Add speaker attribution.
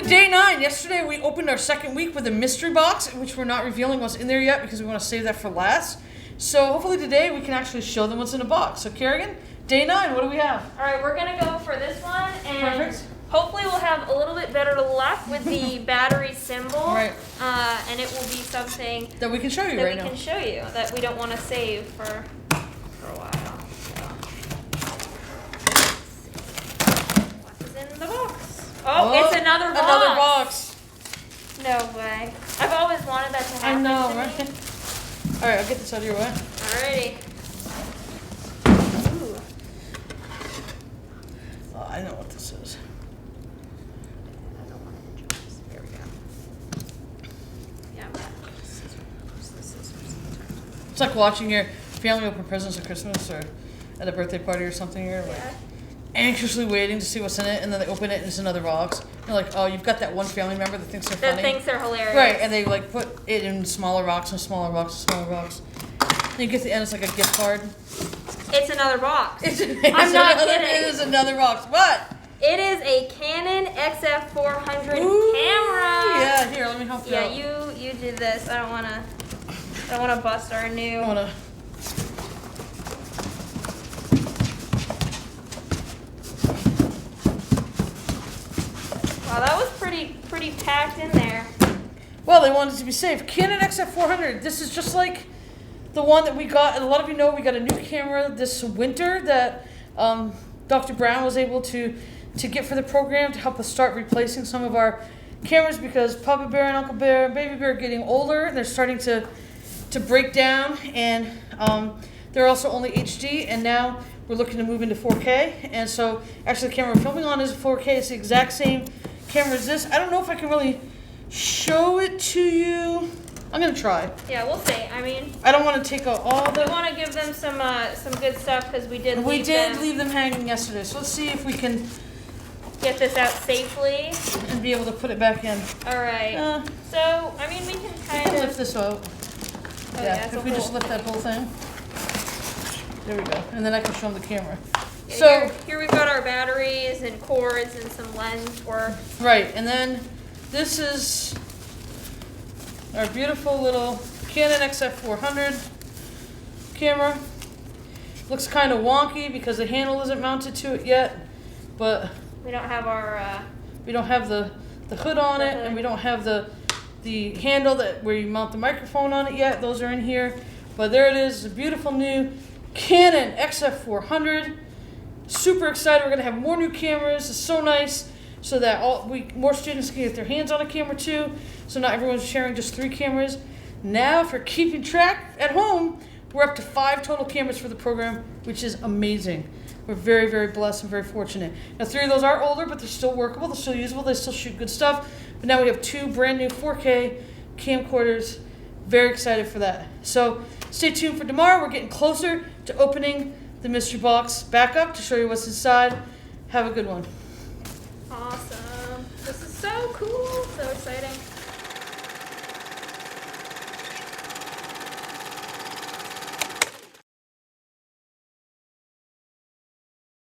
Speaker 1: day 9. Yesterday we opened our second week with a mystery box, which we're not revealing what's in there yet because we want to save that for last. So hopefully today we can actually show them what's in the box. So Kerrigan, day 9, what do we have?
Speaker 2: All right, we're going to go for this one, and
Speaker 1: Perfect.
Speaker 2: hopefully we'll have a little bit better luck with the battery symbol.
Speaker 1: Right.
Speaker 2: And it will be something
Speaker 1: that we can show you
Speaker 2: that
Speaker 1: right
Speaker 2: we
Speaker 1: now.
Speaker 2: can show you that we don't want to save for a while. What is in the box? Oh, it's another box.
Speaker 1: Another box.
Speaker 2: No way. I've always wanted that to happen.
Speaker 1: I know,
Speaker 2: to
Speaker 1: right?
Speaker 2: me.
Speaker 1: All right, I'll get this out of your way.
Speaker 2: Alrighty. Ooh.
Speaker 1: Oh, I know what this is.
Speaker 2: I don't want to injure this. There we go. Yeah,
Speaker 1: It's like watching your family open presents at Christmas or at a birthday party or something. You're like anxiously waiting to see what's in it, and then they open it and it's another box. You're like, oh, you've got that one family member that thinks they're funny.
Speaker 2: That thinks they're hilarious.
Speaker 1: Right, and they like put it in smaller box and smaller box and smaller box. And you get to the end, it's like a gift card.
Speaker 2: It's another box.
Speaker 1: I'm
Speaker 2: not kidding.
Speaker 1: It is another box. What?
Speaker 2: It is a Canon XF400
Speaker 1: Ooh,
Speaker 2: camera.
Speaker 1: Yeah, here, let me help you out.
Speaker 2: Yeah, you did this. I don't wanna bust our new.
Speaker 1: I wanna.
Speaker 2: Wow, that was pretty packed in there.
Speaker 1: Well, they wanted to be safe. Canon XF400. This is just like the one that we got. A lot of you know we got a new camera this winter that Dr. Brown was able to get for the program to help us start replacing some of our cameras because Papa Bear and Uncle Bear and Baby Bear are getting older and they're starting to break down, and they're also only HD, and now we're looking to move into 4K. And so actually the camera we're filming on is a 4K. It's the exact same camera as this. I don't know if I can really show it to you. I'm gonna try.
Speaker 2: Yeah, we'll see. I mean,
Speaker 1: I don't want to take out all the.
Speaker 2: We want to give them some good stuff because we did.
Speaker 1: We did leave them hanging yesterday, so let's see if we can
Speaker 2: get this out safely
Speaker 1: and be able to put it back in.
Speaker 2: All right. So I mean, we can kind of
Speaker 1: lift this out.
Speaker 2: Oh,
Speaker 1: yeah, if we just lift that whole thing. There we go, and then I can show them the camera.
Speaker 2: Yeah,
Speaker 1: so
Speaker 2: here we've got our batteries and cords and some lens work.
Speaker 1: Right, and then this is our beautiful little Canon XF400 camera. Looks kind of wonky because the handle isn't mounted to it yet, but
Speaker 2: we don't have our
Speaker 1: we don't have the hood on it, and we don't have the handle that where you mount the microphone on it yet. Those are in here, but there it is, a beautiful new Canon XF400. Super excited. We're gonna have more new cameras. It's so nice, so that more students can get their hands on a camera too. So not everyone's sharing just 3 cameras. Now, if you're keeping track at home, we're up to 5 total cameras for the program, which is amazing. We're very, very blessed and very fortunate. Now, 3 of those are older, but they're still workable. They're still usable. They still shoot good stuff. But now we have 2 brand new 4K camcorders. Very excited for that. So stay tuned for tomorrow. We're getting closer to opening the mystery box back up to show you what's inside. Have a good one.
Speaker 2: Awesome. This is so cool. So exciting.